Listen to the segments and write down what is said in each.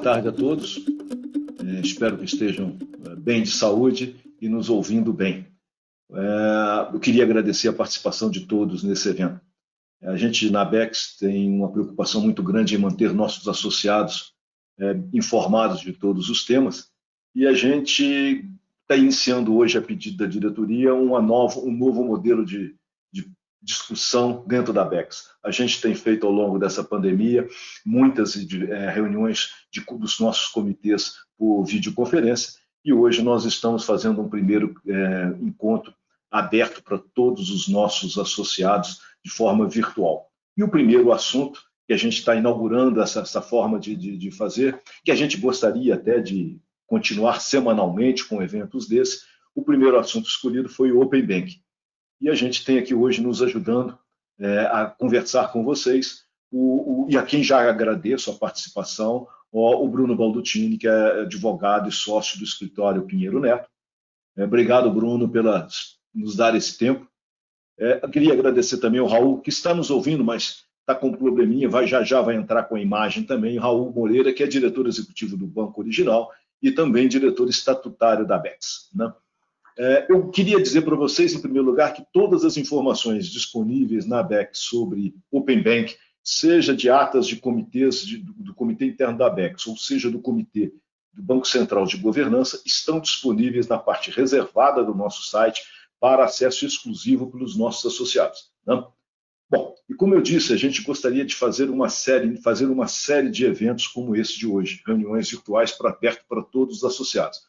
tarde a todos. Espero que estejam bem de saúde e nos ouvindo bem. Eu queria agradecer a participação de todos nesse evento. A gente, na ABEX, tem uma preocupação muito grande em manter nossos associados informados de todos os temas, e a gente está iniciando hoje, a pedido da diretoria, um novo modelo de discussão dentro da ABEX. A gente tem feito, ao longo dessa pandemia, muitas reuniões dos nossos comitês por videoconferência, e hoje nós estamos fazendo um primeiro encontro aberto para todos os nossos associados de forma virtual. E o primeiro assunto que a gente está inaugurando essa forma de fazer, que a gente gostaria até de continuar semanalmente com eventos desses, o primeiro assunto escolhido foi o Open Banking. E a gente tem aqui hoje nos ajudando a conversar com vocês, e a quem já agradeço a participação, o Bruno Baldutini, que é advogado e sócio do escritório Pinheiro Neto. Obrigado, Bruno, por nos dar esse tempo. Eu queria agradecer também ao Raul, que está nos ouvindo, mas está com um probleminha, já vai entrar com a imagem também, Raul Moreira, que é diretor executivo do Banco Original e também diretor estatutário da ABEX, né? Eu queria dizer para vocês, em primeiro lugar, que todas as informações disponíveis na ABEX sobre Open Bank, seja de atas de comitês do Comitê Interno da ABEX, ou seja do Comitê do Banco Central de Governança, estão disponíveis na parte reservada do nosso site para acesso exclusivo pelos nossos associados, né? Bom, e como eu disse, a gente gostaria de fazer uma série de eventos como esse de hoje, reuniões virtuais abertas para todos os associados.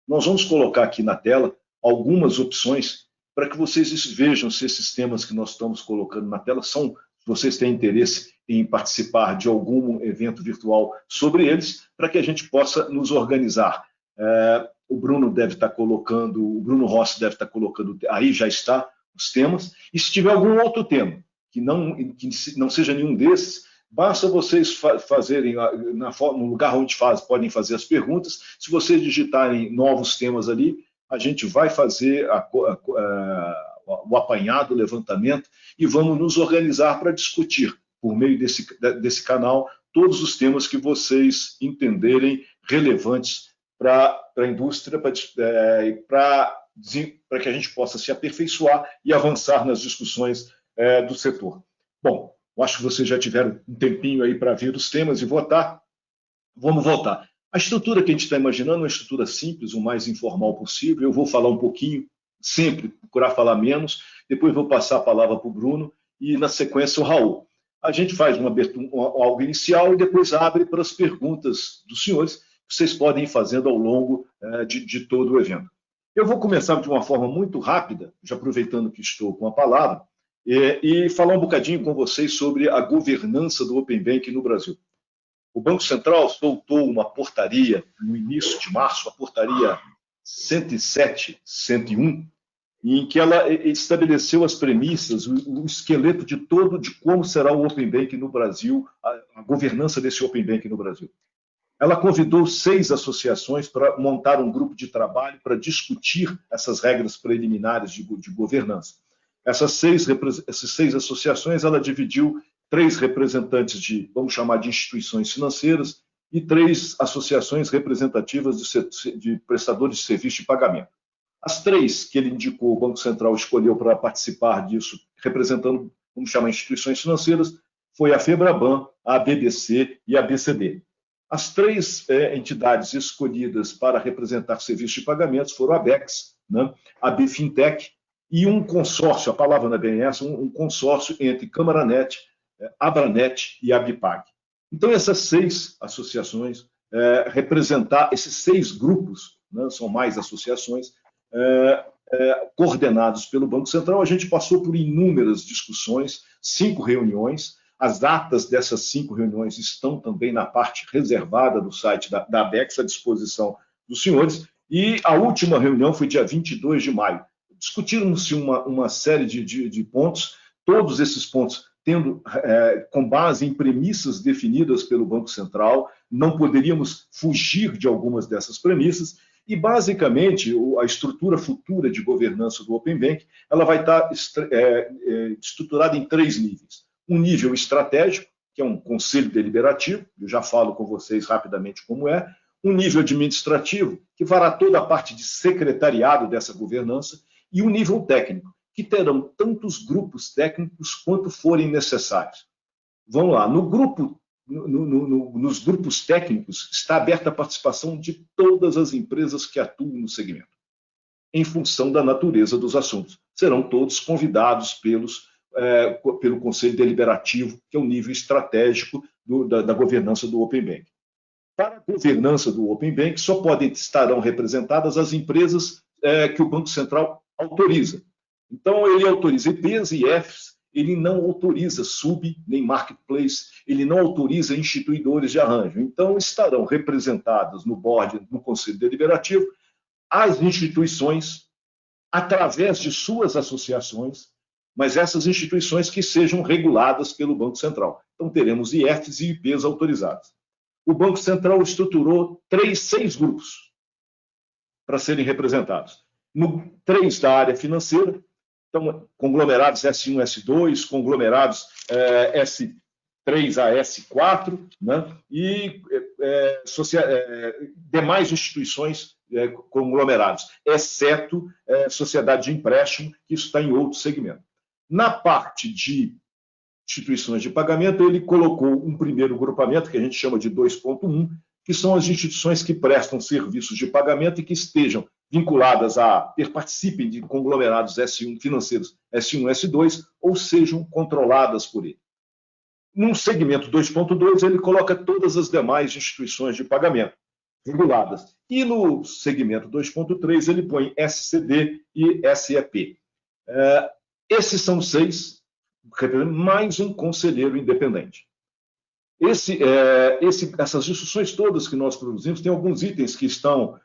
Nós vamos colocar aqui na tela algumas opções para que vocês vejam se esses temas que nós estamos colocando na tela se vocês têm interesse em participar de algum evento virtual sobre eles, para que a gente possa nos organizar. O Bruno o Bruno Rossi deve estar colocando, aí já está os temas, e se tiver algum outro tema que não seja nenhum desses, basta vocês fazerem, no lugar onde podem fazer as perguntas, se vocês digitarem novos temas ali, a gente vai fazer o apanhado, o levantamento, e vamos nos organizar para discutir, por meio desse canal, todos os temas que vocês entenderem relevantes para a indústria, para que a gente possa se aperfeiçoar e avançar nas discussões do setor. Bom, eu acho que vocês já tiveram um tempinho aí para ver os temas e votar. Vamos votar. A estrutura que a gente está imaginando é uma estrutura simples, o mais informal possível. Eu vou falar um pouquinho, sempre procurar falar menos, depois vou passar a palavra para o Bruno e, na sequência, o Raul. A gente faz algo inicial e depois abre para as perguntas dos senhores, que vocês podem ir fazendo ao longo de todo o evento. Eu vou começar de uma forma muito rápida, já aproveitando que estou com a palavra, e falar um bocadinho com vocês sobre a governança do Open Banking no Brasil. O Banco Central soltou uma portaria no início de março, a portaria 107/101, em que ela estabeleceu as premissas, o esqueleto de como será o Open Banking no Brasil, a governança desse Open Banking no Brasil. Ela convidou 6 associações para montar um grupo de trabalho para discutir essas regras preliminares de governança. Essas seis associações, ela dividiu 3 representantes vamos chamar de instituições financeiras, e 3 associações representativas de prestadores de serviço de pagamento. As 3 que ele indicou, o Banco Central escolheu para participar disso, representando, vamos chamar, instituições financeiras, foi a FEBRABAN, a BBC e a BCD. As 3 entidades escolhidas para representar serviços de pagamentos foram a ABEX, né, a BFintech e um consórcio, a palavra não é bem essa, um consórcio entre Câmaranet, Abranet e Abipag. Então, essas 6 associações, esses 6 grupos, né, são mais associações, coordenados pelo Banco Central, a gente passou por inúmeras discussões, 5 reuniões. As datas dessas 5 reuniões estão também na parte reservada do site da ABEX, à disposição dos senhores, e a última reunião foi dia 22 de maio. Discutiram-se uma série de pontos, todos esses pontos com base em premissas definidas pelo Banco Central, não poderíamos fugir de algumas dessas premissas, e basicamente a estrutura futura de governança do Open Bank, ela vai estar estruturada em 3 níveis. Um nível estratégico, que é um conselho deliberativo, eu já falo com vocês rapidamente como é, um nível administrativo, que fará toda a parte de secretariado dessa governança, e um nível técnico, que terão tantos grupos técnicos quanto forem necessários. Vamos lá, nos grupos técnicos está aberta a participação de todas as empresas que atuam no segmento, em função da natureza dos assuntos. Serão todos convidados pelo Conselho Deliberativo, que é o nível estratégico da governança do Open Bank. Para a governança do Open Bank, só estarão representadas as empresas que o Banco Central autoriza. Então, ele autoriza IPs e IFs, ele não autoriza sub nem marketplace, ele não autoriza instituidores de arranjo. Então, estarão representadas no board, no Conselho Deliberativo, as instituições, através de suas associações, mas essas instituições que sejam reguladas pelo Banco Central. Então, teremos IFs e IPs autorizados. O Banco Central estruturou 6 grupos para serem representados. 3 da área financeira, então, conglomerados S1, S2, conglomerados S3 a S4, né? E demais instituições conglomerados, exceto sociedade de empréstimo, que isso está em outro segmento. Na parte de instituições de pagamento, ele colocou um primeiro grupamento, que a gente chama de 2.1, que são as instituições que prestam serviços de pagamento e que estejam vinculadas participem de conglomerados S1 financeiros S1, S2, ou sejam controladas por ele. No segmento 2.2, ele coloca todas as demais instituições de pagamento reguladas. E no segmento 2.3, ele põe SCD e SEP. Esses são 6, mais um conselheiro independente. Essas instruções todas que nós produzimos, tem alguns itens que estão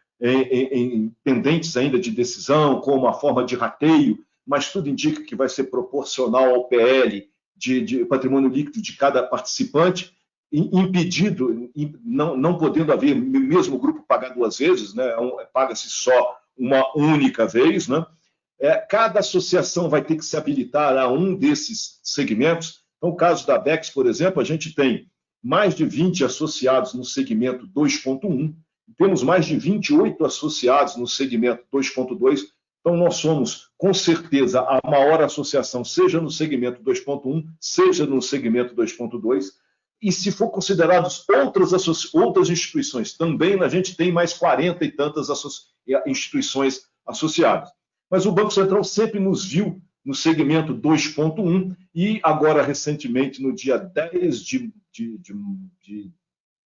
pendentes ainda de decisão, como a forma de rateio, mas tudo indica que vai ser proporcional ao PL de patrimônio líquido de cada participante, impedido, não podendo haver mesmo grupo pagar 2 vezes, né? Paga-se só uma única vez, né? Cada associação vai ter que se habilitar a um desses segmentos. No caso da BEX, por exemplo, a gente tem mais de 20 associados no segmento 2.1, temos mais de 28 associados no segmento 2.2, então nós somos, com certeza, a maior associação, seja no segmento 2.1, seja no segmento 2.2, e se for considerados outras instituições, também a gente tem mais 40 e tantas instituições associadas. Mas o Banco Central sempre nos viu no segmento 2.1 e agora, recentemente, no dia 10 de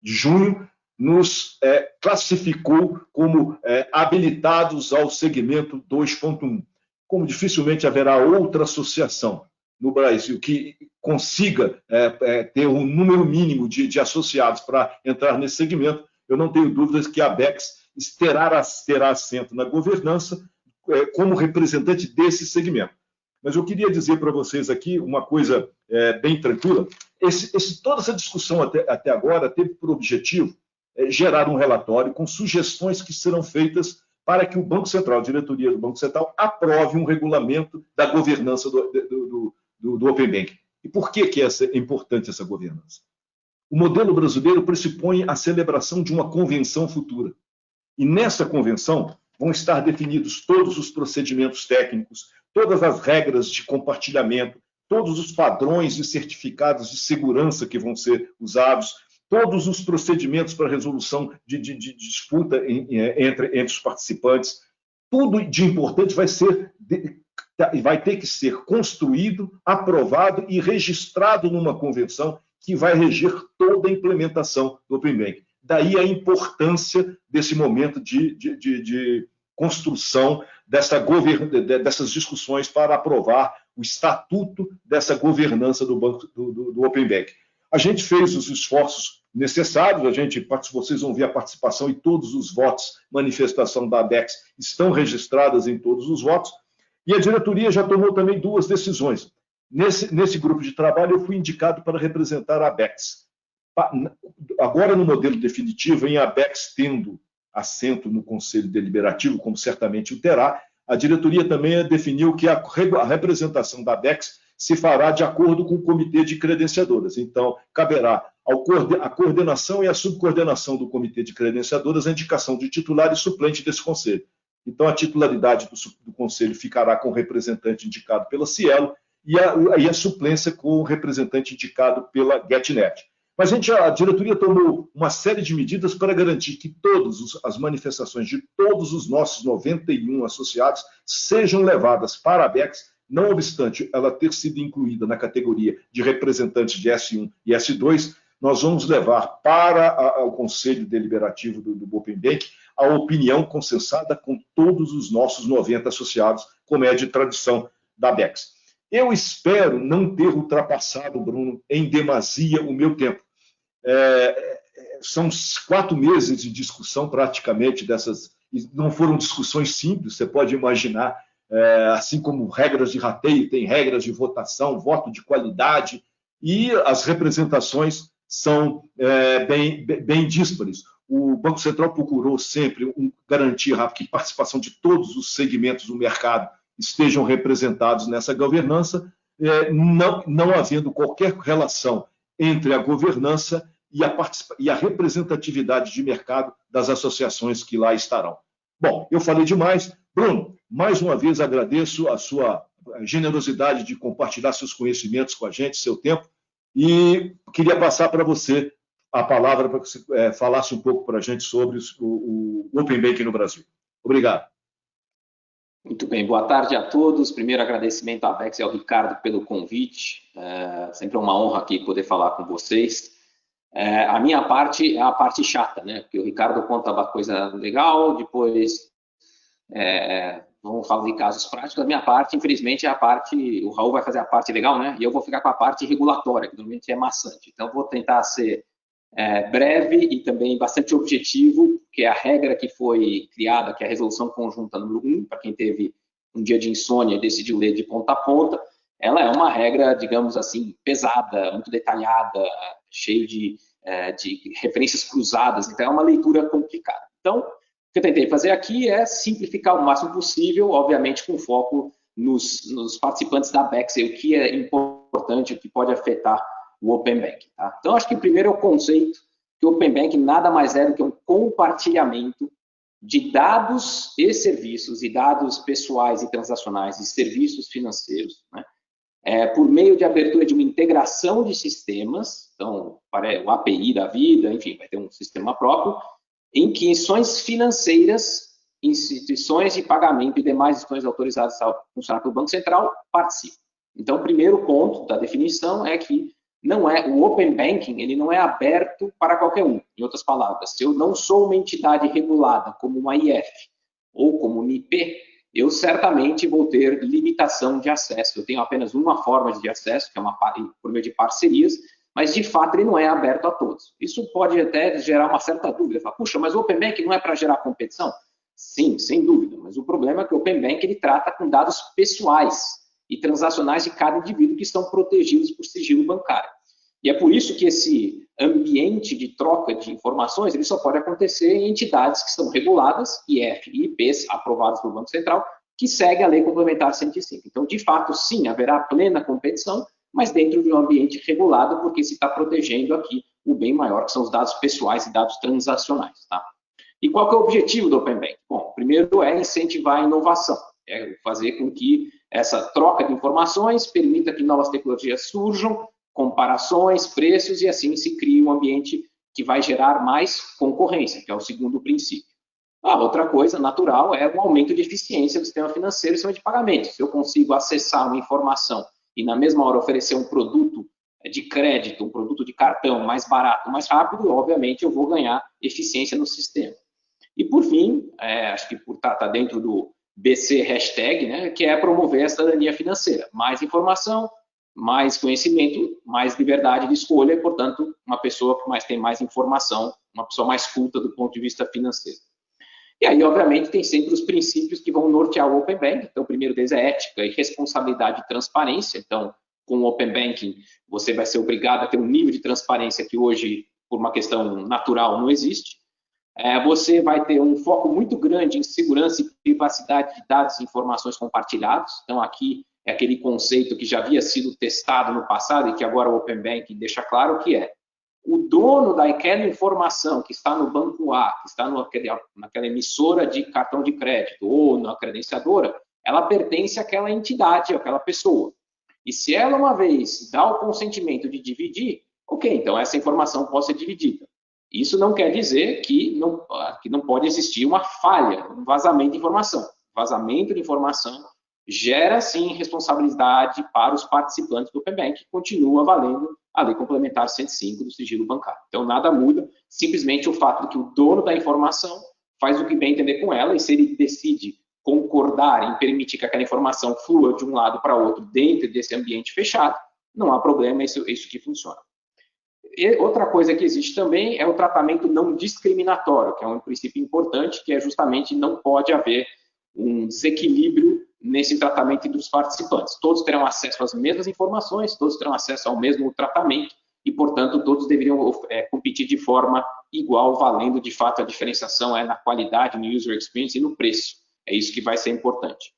junho, nos classificou como habilitados ao segmento 2.1. Como dificilmente haverá outra associação no Brasil que consiga ter um número mínimo de associados para entrar nesse segmento, eu não tenho dúvidas que a BEX terá assento na governança como representante desse segmento. Mas eu queria dizer para vocês aqui uma coisa bem tranquila. Toda essa discussão até agora teve por objetivo gerar um relatório com sugestões que serão feitas para que o Banco Central, a diretoria do Banco Central, aprove um regulamento da governança do Open Bank. E por que é importante essa governança? O modelo brasileiro pressupõe a celebração de uma convenção futura. E nessa convenção vão estar definidos todos os procedimentos técnicos, todas as regras de compartilhamento, todos os padrões e certificados de segurança que vão ser usados, todos os procedimentos para resolução de disputa entre os participantes. Tudo de importante vai ter que ser construído, aprovado e registrado numa convenção que vai reger toda a implementação do Open Bank. Daí a importância desse momento de construção dessas discussões para aprovar o estatuto dessa governança do Open Bank. A gente fez os esforços necessários, vocês vão ver a participação e todos os votos, manifestação da BEX, estão registradas em todos os votos, e a diretoria já tomou também 2 decisões. Nesse grupo de trabalho, eu fui indicado para representar a BEX. Agora, no modelo definitivo, em a BEX tendo assento no Conselho Deliberativo, como certamente o terá, a diretoria também definiu que a representação da BEX se fará de acordo com o comitê de credenciadoras. Então, caberá a coordenação e a subcoordenação do comitê de credenciadoras a indicação de titular e suplente desse conselho. Então, a titularidade do conselho ficará com o representante indicado pela Cielo e a suplência com o representante indicado pela GetNet. Mas a diretoria tomou uma série de medidas para garantir que todas as manifestações de todos os nossos 91 associados sejam levadas para a BECS, não obstante ela ter sido incluída na categoria de representantes de S1 e S2, nós vamos levar para o Conselho Deliberativo do Open Bank a opinião consensada com todos os nossos 90 associados, como é de tradição da BECS. Eu espero não ter ultrapassado, Bruno, em demasia o meu tempo. São 4 meses de discussão praticamente dessas, não foram discussões simples, você pode imaginar, assim como regras de rateio, tem regras de votação, voto de qualidade, e as representações são bem díspares. O Banco Central procurou sempre garantir que a participação de todos os segmentos do mercado estejam representados nessa governança, não havendo qualquer relação entre a governança e a representatividade de mercado das associações que lá estarão. Bom, eu falei demais. Bruno, mais uma vez agradeço a sua generosidade de compartilhar seus conhecimentos com a gente, seu tempo, e queria passar para você a palavra para que você falasse um pouco para a gente sobre o Open Banking no Brasil. Obrigado. Muito bem, boa tarde a todos. Primeiro agradecimento à BECS e ao Ricardo pelo convite. Sempre é uma honra aqui poder falar com vocês. A minha parte é a parte chata, né? Porque o Ricardo conta uma coisa legal, depois vamos falar de casos práticos. A minha parte, infelizmente, é a parte... O Raul vai fazer a parte legal, né? E eu vou ficar com a parte regulatória, que normalmente é maçante. Então, vou tentar ser breve e também bastante objetivo, que é a regra que foi criada, que é a resolução conjunta número 1, para quem teve um dia de insônia e decidiu ler de ponta a ponta. Ela é uma regra, digamos assim, pesada, muito detalhada, cheio de referências cruzadas, então é uma leitura complicada. Então, o que eu tentei fazer aqui é simplificar o máximo possível, obviamente com foco nos participantes da BECS, e o que é importante, o que pode afetar o Open Banking. Tá? Então, acho que primeiro é o conceito que o Open Banking nada mais é do que um compartilhamento de dados e serviços, e dados pessoais e transacionais, e serviços financeiros, né? Por meio de abertura de uma integração de sistemas, então, para o API da vida, enfim, vai ter um sistema próprio, em que instituições financeiras, instituições de pagamento e demais instituições autorizadas a funcionar pelo Banco Central participam. Então, o primeiro ponto da definição é que o Open Banking, ele não é aberto para qualquer um. Em outras palavras, se eu não sou uma entidade regulada como uma IF ou como uma IP, eu certamente vou ter limitação de acesso. Eu tenho apenas uma forma de acesso, que é por meio de parcerias, mas de fato ele não é aberto a todos. Isso pode até gerar uma certa dúvida. Fala, puxa, mas o Open Banking não é para gerar competição? Sim, sem dúvida, mas o problema é que o Open Banking ele trata com dados pessoais e transacionais de cada indivíduo que estão protegidos por sigilo bancário. E é por isso que esse ambiente de troca de informações ele só pode acontecer em entidades que são reguladas, IF e IPs, aprovadas pelo Banco Central, que seguem a Lei Complementar 105. Então, de fato, sim, haverá plena competição, mas dentro de um ambiente regulado, porque se está protegendo aqui o bem maior, que são os dados pessoais e dados transacionais. Tá? E qual que é o objetivo do Open Banking? Bom, primeiro é incentivar a inovação, é fazer com que essa troca de informações permita que novas tecnologias surjam, comparações, preços, e assim se cria um ambiente que vai gerar mais concorrência, que é o segundo princípio. A outra coisa natural é o aumento de eficiência do sistema financeiro e sistema de pagamento. Se eu consigo acessar uma informação e na mesma hora oferecer um produto de crédito, um produto de cartão mais barato, mais rápido, obviamente eu vou ganhar eficiência no sistema. E por fim, acho que está dentro do BC hashtag, né, que é promover a cidadania financeira. Mais informação, mais conhecimento, mais liberdade de escolha e, portanto, uma pessoa que tem mais informação, uma pessoa mais culta do ponto de vista financeiro. E aí, obviamente, tem sempre os princípios que vão nortear o Open Banking. Então, o primeiro deles é ética e responsabilidade e transparência. Então, com o Open Banking, você vai ser obrigado a ter um nível de transparência que hoje, por uma questão natural, não existe. Você vai ter um foco muito grande em segurança e privacidade de dados e informações compartilhados. Então, aqui é aquele conceito que já havia sido testado no passado e que agora o Open Banking deixa claro que é o dono daquela informação que está no banco A, que está naquela emissora de cartão de crédito ou na credenciadora, ela pertence àquela entidade, àquela pessoa. E se ela, uma vez, dá o consentimento de dividir, ok, então essa informação pode ser dividida. Isso não quer dizer que não pode existir uma falha, um vazamento de informação. Vazamento de informação gera, sim, responsabilidade para os participantes do Open Banking, que continua valendo a Lei Complementar 105 do sigilo bancário. Então, nada muda, simplesmente o fato de que o dono da informação faz o que bem entender com ela, e se ele decide concordar em permitir que aquela informação flua de um lado para outro dentro desse ambiente fechado, não há problema, isso que funciona. E outra coisa que existe também é o tratamento não discriminatório, que é um princípio importante, que é justamente não pode haver um desequilíbrio nesse tratamento entre os participantes. Todos terão acesso às mesmas informações, todos terão acesso ao mesmo tratamento e, portanto, todos deveriam competir de forma igual, valendo de fato a diferenciação na qualidade, no user experience e no preço. É isso que vai ser importante.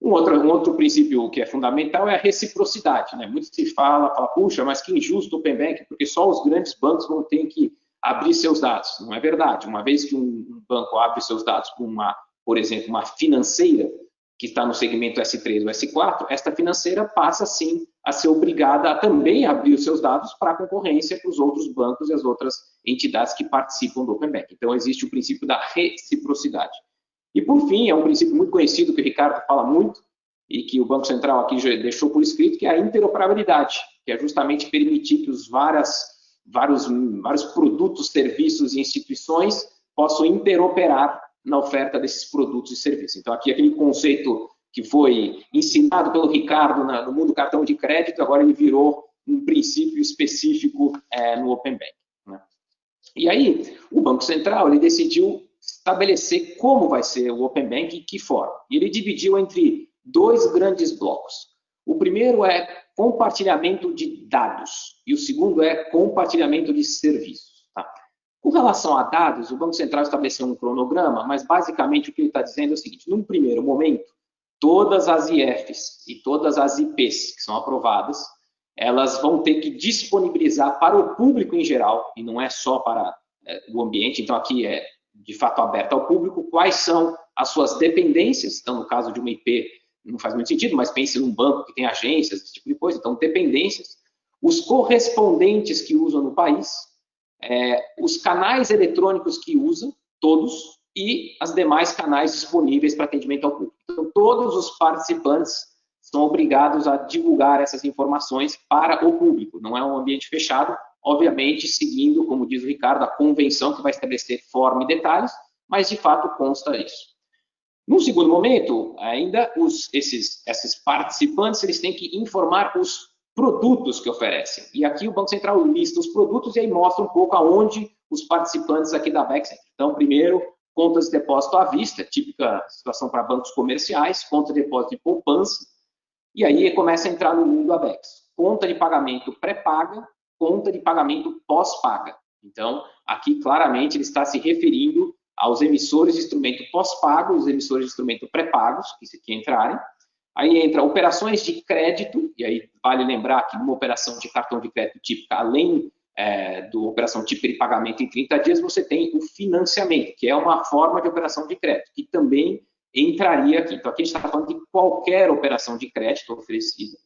Um outro princípio que é fundamental é a reciprocidade, né? Muito se fala, puxa, mas que injusto o Open Banking, porque só os grandes bancos vão ter que abrir seus dados. Não é verdade. Uma vez que um banco abre seus dados para por exemplo, uma financeira que está no segmento S3 ou S4, esta financeira passa, sim, a ser obrigada a também abrir os seus dados para a concorrência para os outros bancos e as outras entidades que participam do Open Banking. Então, existe o princípio da reciprocidade. E, por fim, é um princípio muito conhecido que o Ricardo fala muito e que o Banco Central aqui já deixou por escrito, que é a interoperabilidade, que é justamente permitir que os vários produtos, serviços e instituições possam interoperar na oferta desses produtos e serviços. Então, aqui aquele conceito que foi ensinado pelo Ricardo no mundo do cartão de crédito, agora ele virou um princípio específico no Open Banking, né? E aí, o Banco Central ele decidiu estabelecer como vai ser o Open Banking e que forma. E ele dividiu entre dois grandes blocos. O primeiro é compartilhamento de dados e o segundo é compartilhamento de serviços. Tá? Com relação a dados, o Banco Central estabeleceu um cronograma, mas basicamente o que ele está dizendo é o seguinte: num primeiro momento, todas as IFs e todas as IPs que são aprovadas, elas vão ter que disponibilizar para o público em geral, e não é só para o ambiente, então aqui é de fato aberto ao público, quais são as suas dependências. Então, no caso de uma IP, não faz muito sentido, mas pense num banco que tem agências, esse tipo de coisa, então dependências, os correspondentes que usam no país, os canais eletrônicos que usam, todos, e as demais canais disponíveis para atendimento ao público. Então, todos os participantes são obrigados a divulgar essas informações para o público. Não é um ambiente fechado, obviamente seguindo, como diz o Ricardo, a convenção que vai estabelecer forma e detalhes, mas de fato consta isso. Num segundo momento, ainda esses participantes eles têm que informar os produtos que oferecem. E aqui o Banco Central lista os produtos e aí mostra um pouco aonde os participantes aqui da BEX. Então, primeiro, contas de depósito à vista, típica situação para bancos comerciais, conta de depósito de poupança, e aí começa a entrar no mundo da BEX. Conta de pagamento pré-paga, conta de pagamento pós-paga. Então, aqui claramente ele está se referindo aos emissores de instrumento pós-pago, os emissores de instrumento pré-pagos, que entrarem. Aí entra operações de crédito, e aí vale lembrar que numa operação de cartão de crédito típica, além da operação típica de pagamento em 30 dias, você tem o financiamento, que é uma forma de operação de crédito, que também entraria aqui. Então, aqui a gente está falando de qualquer operação de crédito oferecida.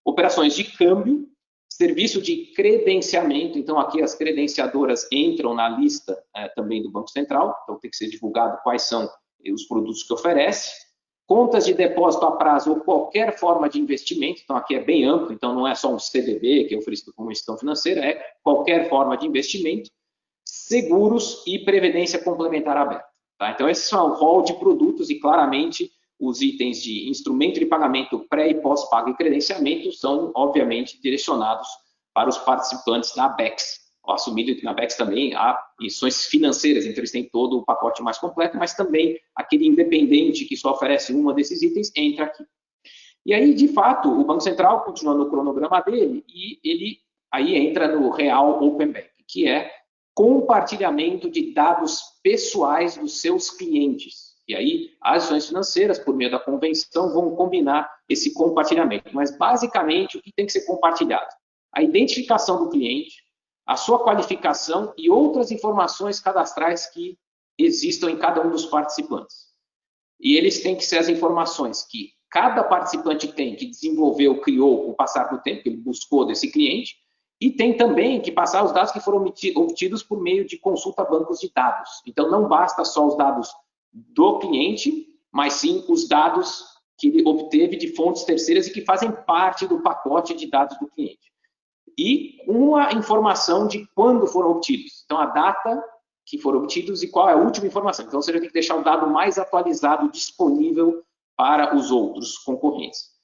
Operações de câmbio, serviço de credenciamento, então aqui as credenciadoras entram na lista também do Banco Central, então tem que ser divulgado quais são os produtos que oferece. Contas de depósito a prazo ou qualquer forma de investimento, então aqui é bem amplo, então não é só um CDB que é oferecido como instituição financeira, é qualquer forma de investimento, seguros e previdência complementar aberta. Tá? Então esses são o rol de produtos e claramente os itens de instrumento de pagamento pré e pós-pago e credenciamento são, obviamente, direcionados para os participantes da BEX. Assumido que na BEX também há instituições financeiras, então eles têm todo o pacote mais completo, mas também aquele independente que só oferece uma desses itens entra aqui. E aí, de fato, o Banco Central continua no cronograma dele e ele aí entra no real Open Banking, que é compartilhamento de dados pessoais dos seus clientes. E aí, as instituições financeiras, por meio da convenção, vão combinar esse compartilhamento. Mas, basicamente, o que tem que ser compartilhado? A identificação do cliente, a sua qualificação e outras informações cadastrais que existam em cada um dos participantes. E eles têm que ser as informações que cada participante tem, que desenvolveu, criou com o passar do tempo, que ele buscou desse cliente, e tem também que passar os dados que foram obtidos por meio de consulta a bancos de dados. Então, não basta só os dados do cliente, mas sim os dados que ele obteve de fontes terceiras e que fazem parte do pacote de dados do cliente. E uma informação de quando foram obtidos. Então, a data que foram obtidos e qual é a última informação. Então, você tem que deixar o dado mais atualizado disponível para os outros concorrentes.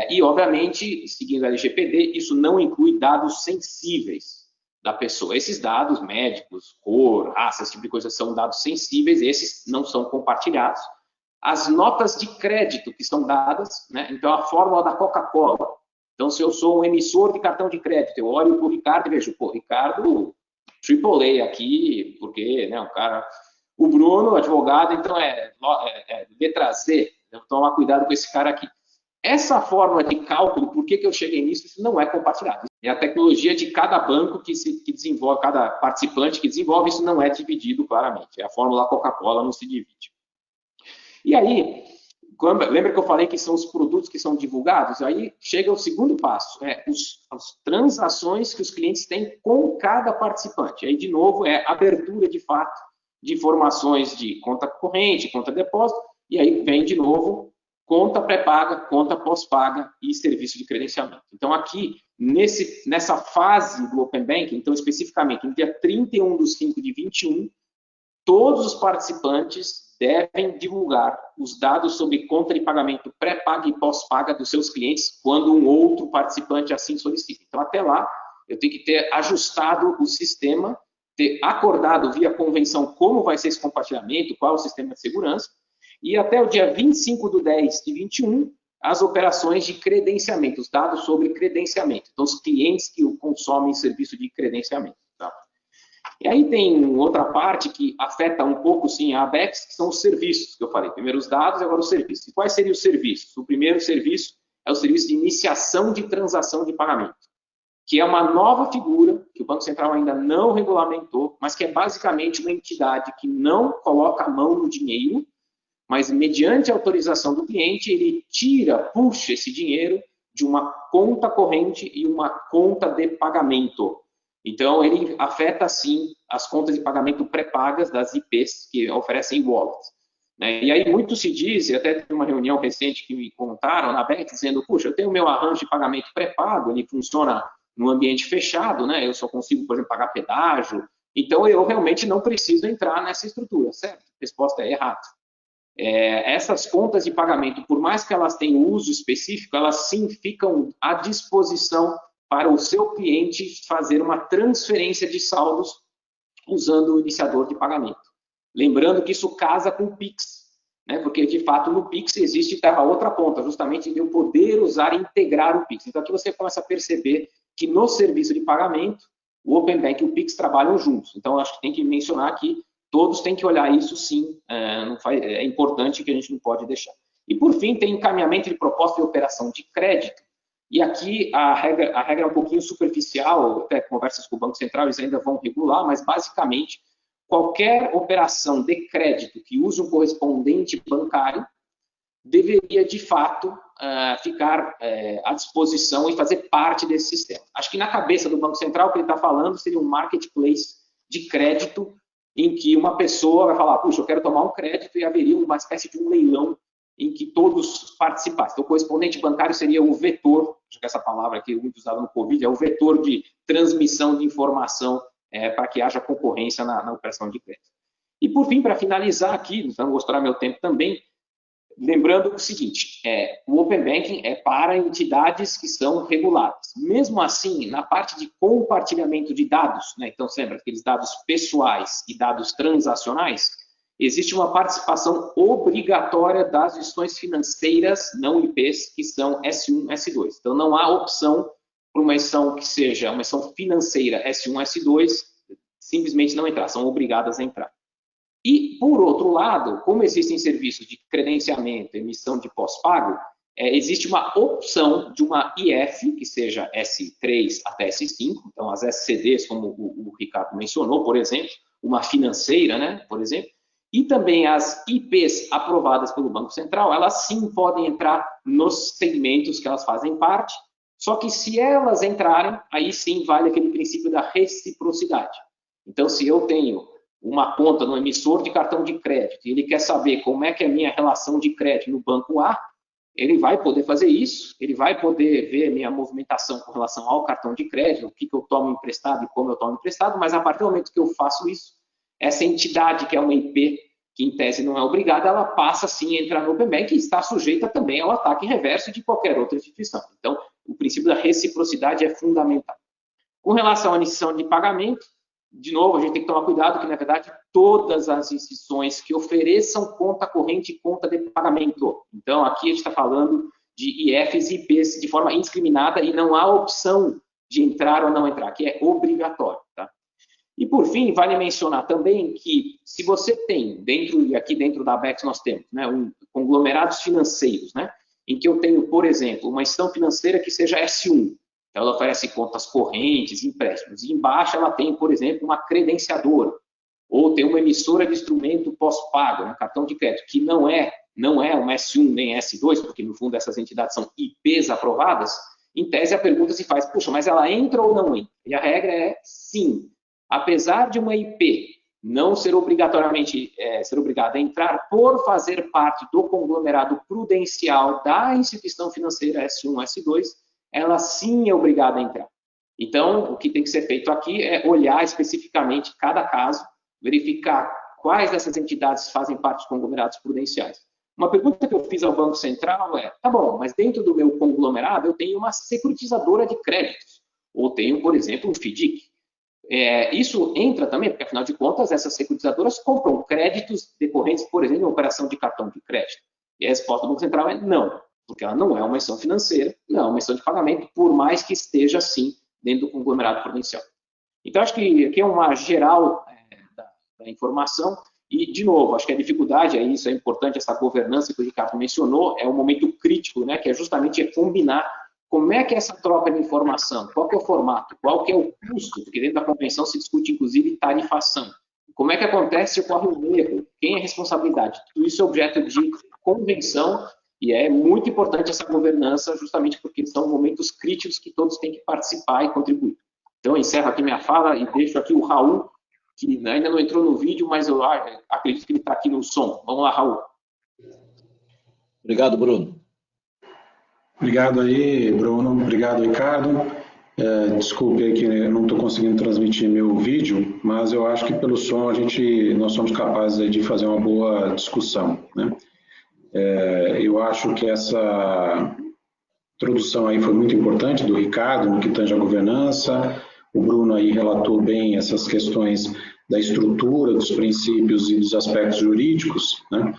E, obviamente, seguindo a LGPD, isso não inclui dados sensíveis da pessoa. Esses dados médicos, cor, raça, esse tipo de coisa, são dados sensíveis, esses não são compartilhados. As notas de crédito que são dadas, né? Então, a fórmula da Coca-Cola. Então, se eu sou um emissor de cartão de crédito, eu olho para o Ricardo e vejo, pô, Ricardo, AAA aqui, porque, né, o Bruno, advogado, então letra Z, eu vou tomar cuidado com esse cara aqui. Essa fórmula de cálculo, por que eu cheguei nisso, isso não é compartilhado. É a tecnologia de cada banco que desenvolve, cada participante que desenvolve, isso não é dividido claramente. A fórmula Coca-Cola não se divide. E aí, lembra que eu falei que são os produtos que são divulgados? Aí chega o segundo passo, as transações que os clientes têm com cada participante. Aí, de novo, é abertura de fato de informações de conta corrente, conta depósito, e aí vem de novo conta pré-paga, conta pós-paga e serviço de credenciamento. Então, aqui, nessa fase do Open Banking, então, especificamente, no dia 31/5/21, todos os participantes devem divulgar os dados sobre conta de pagamento pré-paga e pós-paga dos seus clientes quando um outro participante assim solicita. Então, até lá, eu tenho que ter ajustado o sistema, ter acordado via convenção como vai ser esse compartilhamento, qual é o sistema de segurança, e até o dia 25/10/21, as operações de credenciamento, os dados sobre credenciamento. Então, os clientes que consomem serviço de credenciamento. Tá? E aí tem outra parte que afeta um pouco, sim, a ABEX, que são os serviços que eu falei. Primeiro os dados, agora os serviços. E quais seriam os serviços? O primeiro serviço é o serviço de iniciação de transação de pagamento, que é uma nova figura que o Banco Central ainda não regulamentou, mas que é basicamente uma entidade que não coloca a mão no dinheiro, mas mediante a autorização do cliente, ele puxa esse dinheiro de uma conta corrente e uma conta de pagamento. Então, ele afeta, sim, as contas de pagamento pré-pagas das IPs que oferecem wallet. Né? E aí, muito se diz, e até teve uma reunião recente que me contaram na BEC, dizendo, puxa, eu tenho o meu arranjo de pagamento pré-pago, ele funciona no ambiente fechado, né? Eu só consigo, por exemplo, pagar pedágio, então eu realmente não preciso entrar nessa estrutura, certo? A resposta é errada. Essas contas de pagamento, por mais que elas tenham uso específico, elas sim ficam à disposição para o seu cliente fazer uma transferência de saldos usando o iniciador de pagamento. Lembrando que isso casa com o Pix, né? Porque, de fato, no Pix existe a outra ponta, justamente de eu poder usar e integrar o Pix. Então, aqui você começa a perceber que no serviço de pagamento, o Open Banking e o Pix trabalham juntos. Então, acho que tem que mencionar aqui, todos têm que olhar isso, sim, é importante, que a gente não pode deixar. E, por fim, tem encaminhamento de proposta de operação de crédito. E aqui a regra é um pouquinho superficial, até conversas com o Banco Central, eles ainda vão regular, mas, basicamente, qualquer operação de crédito que use um correspondente bancário deveria, de fato, ficar à disposição e fazer parte desse sistema. Acho que na cabeça do Banco Central, o que ele está falando seria um marketplace de crédito em que uma pessoa vai falar, puxa, eu quero tomar um crédito, e haveria uma espécie de um leilão em que todos participassem. Então, o correspondente bancário seria o vetor, acho que essa palavra aqui muito usada no Covid, é o vetor de transmissão de informação para que haja concorrência na operação de crédito. E, por fim, para finalizar aqui, para mostrar meu tempo também, lembrando o seguinte, o Open Banking é para entidades que são reguladas. Mesmo assim, na parte de compartilhamento de dados, né, então, você lembra, aqueles dados pessoais e dados transacionais, existe uma participação obrigatória das instituições financeiras, não IPs, que são S1, S2. Então, não há opção para uma instituição que seja uma instituição financeira S1, S2, simplesmente não entrar, são obrigadas a entrar. E, por outro lado, como existem serviços de credenciamento, emissão de pós-pago, existe uma opção de uma IF, que seja S3 até S5, então as SCDs, como o Ricardo mencionou, por exemplo, uma financeira, né, por exemplo, e também as IPs aprovadas pelo Banco Central, elas sim podem entrar nos segmentos que elas fazem parte, só que se elas entrarem, aí sim vale aquele princípio da reciprocidade. Então, se eu tenho uma conta no emissor de cartão de crédito e ele quer saber como é que é a minha relação de crédito no banco A, ele vai poder fazer isso, ele vai poder ver minha movimentação com relação ao cartão de crédito, o que eu tomo emprestado e como eu tomo emprestado, mas a partir do momento que eu faço isso, essa entidade que é uma IP, que em tese não é obrigada, ela passa sim a entrar no Open Banking e está sujeita também ao ataque reverso de qualquer outra instituição. Então, o princípio da reciprocidade é fundamental. Com relação à emissão de pagamento, de novo, a gente tem que tomar cuidado que, na verdade, todas as instituições que ofereçam conta corrente e conta de pagamento. Então, aqui a gente está falando de IFs e IPs de forma indiscriminada e não há opção de entrar ou não entrar, que é obrigatório. Tá? E, por fim, vale mencionar também que se você tem, aqui dentro da ABECS nós temos, né, conglomerados financeiros, né, em que eu tenho, por exemplo, uma instituição financeira que seja S1, ela oferece contas correntes, empréstimos. E embaixo ela tem, por exemplo, uma credenciadora. Ou tem uma emissora de instrumento pós-pago, um cartão de crédito, que não é uma S1 nem S2, porque no fundo essas entidades são IPs aprovadas. Em tese a pergunta se faz, puxa, mas ela entra ou não entra? E a regra é sim. Apesar de uma IP não ser obrigatoriamente ser obrigada a entrar por fazer parte do conglomerado prudencial da instituição financeira S1, S2, ela sim é obrigada a entrar. Então, o que tem que ser feito aqui é olhar especificamente cada caso, verificar quais dessas entidades fazem parte dos conglomerados prudenciais. Uma pergunta que eu fiz ao Banco Central é, tá bom, mas dentro do meu conglomerado eu tenho uma securitizadora de créditos, ou tenho, por exemplo, um FDIC. Isso entra também, porque afinal de contas essas securitizadoras compram créditos decorrentes, por exemplo, de uma operação de cartão de crédito. E a resposta do Banco Central é não. Porque ela não é uma instituição financeira, não é uma instituição de pagamento, por mais que esteja, sim, dentro do conglomerado prudencial. Então, acho que aqui é uma geral da informação e, de novo, acho que a dificuldade, isso é importante, essa governança que o Ricardo mencionou, é um momento crítico, né, que é justamente combinar como é que é essa troca de informação, qual que é o formato, qual que é o custo, porque dentro da convenção se discute, inclusive, tarifação. Como é que acontece se ocorre um erro, quem é a responsabilidade? Tudo isso é objeto de convenção. E é muito importante essa governança, justamente porque são momentos críticos que todos têm que participar e contribuir. Então, eu encerro aqui minha fala e deixo aqui o Raul, que ainda não entrou no vídeo, mas eu acredito que ele está aqui no som. Vamos lá, Raul. Obrigado, Bruno. Obrigado aí, Bruno. Obrigado, Ricardo. Desculpe aí que eu não estou conseguindo transmitir meu vídeo, mas eu acho que pelo som nós somos capazes de fazer uma boa discussão, né? Eu acho que essa introdução aí foi muito importante do Ricardo, no que tange a governança. O Bruno aí relatou bem essas questões da estrutura, dos princípios e dos aspectos jurídicos, né?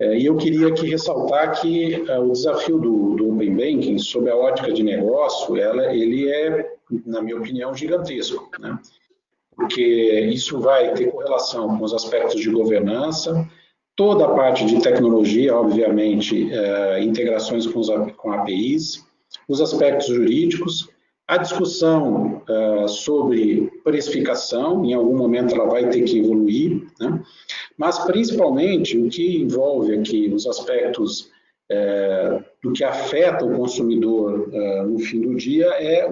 E eu queria aqui ressaltar que o desafio do Open Banking, sob a ótica de negócio, ele é, na minha opinião, gigantesco, né? Porque isso vai ter correlação com os aspectos de governança, toda a parte de tecnologia, obviamente, integrações com APIs, os aspectos jurídicos, a discussão sobre precificação, em algum momento ela vai ter que evoluir, né? Mas principalmente o que envolve aqui os aspectos do que afeta o consumidor no fim do dia é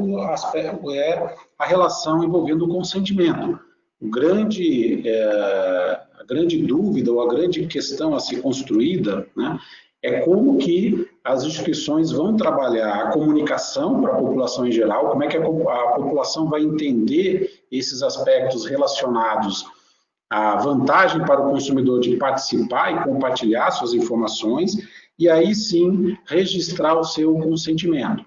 a relação envolvendo o consentimento. A grande dúvida ou a grande questão a ser construída, né, é como que as instituições vão trabalhar a comunicação para a população em geral, como é que a população vai entender esses aspectos relacionados à vantagem para o consumidor de participar e compartilhar suas informações, e aí sim registrar o seu consentimento.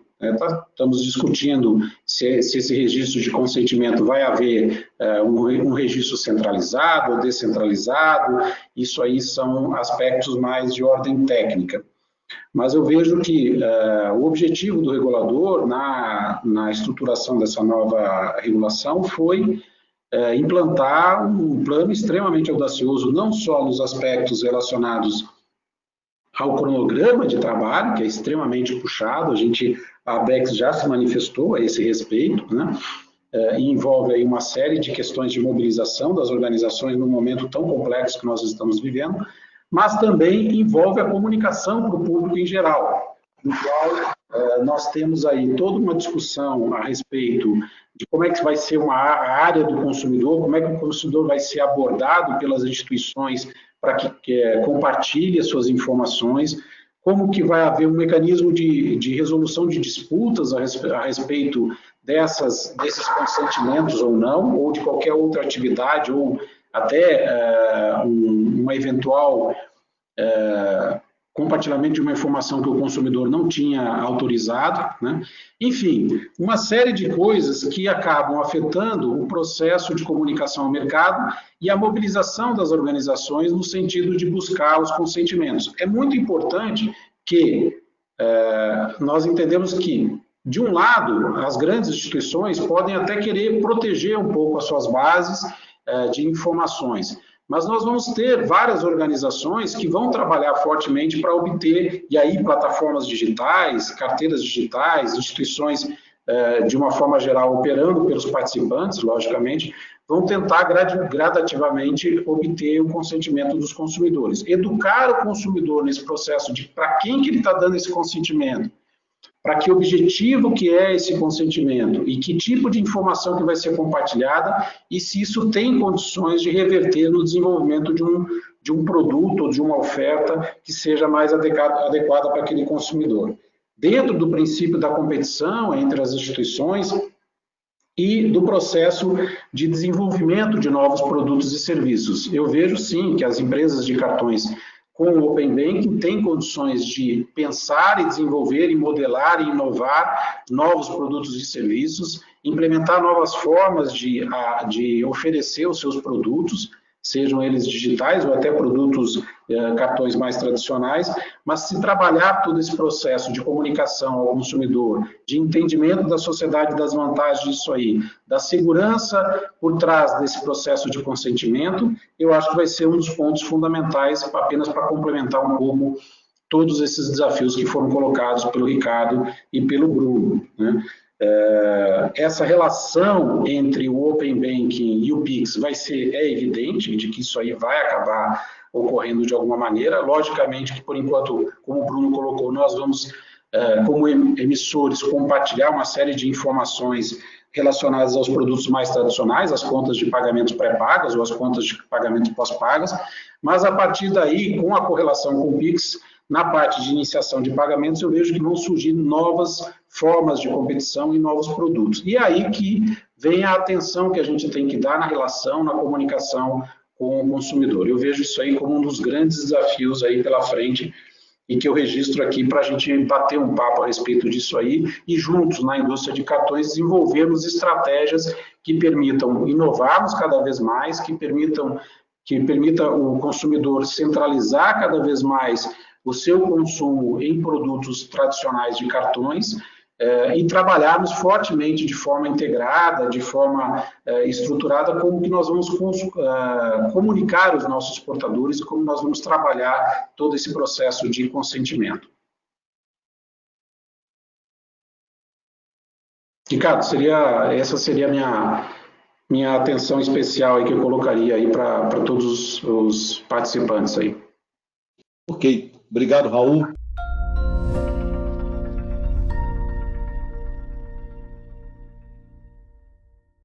Estamos discutindo se esse registro de consentimento vai haver um registro centralizado ou descentralizado. Isso aí são aspectos mais de ordem técnica. Mas eu vejo que o objetivo do regulador na estruturação dessa nova regulação foi implantar um plano extremamente audacioso, não só nos aspectos relacionados ao cronograma de trabalho, que é extremamente puxado, a ABECS já se manifestou a esse respeito, né? E envolve aí uma série de questões de mobilização das organizações num momento tão complexo que nós estamos vivendo, mas também envolve a comunicação para o público em geral, no qual nós temos aí toda uma discussão a respeito de como é que vai ser a área do consumidor, como é que o consumidor vai ser abordado pelas instituições para que compartilhe as suas informações, como que vai haver um mecanismo de resolução de disputas a respeito desses consentimentos ou não, ou de qualquer outra atividade, ou até uma eventual compartilhamento de uma informação que o consumidor não tinha autorizado, né? Enfim, uma série de coisas que acabam afetando o processo de comunicação ao mercado e a mobilização das organizações no sentido de buscar os consentimentos. É muito importante que nós entendemos que, de um lado, as grandes instituições podem até querer proteger um pouco as suas bases de informações, mas nós vamos ter várias organizações que vão trabalhar fortemente para obter, e aí plataformas digitais, carteiras digitais, instituições de uma forma geral operando pelos participantes, logicamente, vão tentar gradativamente obter o consentimento dos consumidores. Educar o consumidor nesse processo de para quem que ele está dando esse consentimento, para que objetivo que é esse consentimento e que tipo de informação que vai ser compartilhada e se isso tem condições de reverter no desenvolvimento de um produto ou de uma oferta que seja mais adequada para aquele consumidor. Dentro do princípio da competição entre as instituições e do processo de desenvolvimento de novos produtos e serviços. Eu vejo, sim, que as empresas de cartões com o Open Banking tem condições de pensar e desenvolver, e modelar e inovar novos produtos e serviços, implementar novas formas de oferecer os seus produtos, sejam eles digitais ou até produtos, cartões mais tradicionais, mas se trabalhar todo esse processo de comunicação ao consumidor, de entendimento da sociedade das vantagens disso aí, da segurança por trás desse processo de consentimento, eu acho que vai ser um dos pontos fundamentais, apenas para complementar um pouco todos esses desafios que foram colocados pelo Ricardo e pelo Bruno, né? Essa relação entre o Open Banking e o Pix é evidente, de que isso aí vai acabar ocorrendo de alguma maneira. Logicamente que, por enquanto, como o Bruno colocou, nós vamos, como emissores, compartilhar uma série de informações relacionadas aos produtos mais tradicionais, as contas de pagamentos pré-pagas ou as contas de pagamentos pós-pagas, mas a partir daí, com a correlação com o Pix, na parte de iniciação de pagamentos, eu vejo que vão surgir novas formas de competição e novos produtos. E aí que vem a atenção que a gente tem que dar na relação, na comunicação com o consumidor. Eu vejo isso aí como um dos grandes desafios aí pela frente e que eu registro aqui para a gente bater um papo a respeito disso aí e juntos, na indústria de cartões, desenvolvermos estratégias que permitam inovarmos cada vez mais, que permita o consumidor centralizar cada vez mais o seu consumo em produtos tradicionais de cartões e trabalharmos fortemente de forma integrada, de forma estruturada, como que nós vamos comunicar os nossos portadores e como nós vamos trabalhar todo esse processo de consentimento. Ricardo, essa seria a minha atenção especial aí que eu colocaria aí para todos os participantes aí. Ok. Obrigado, Raul.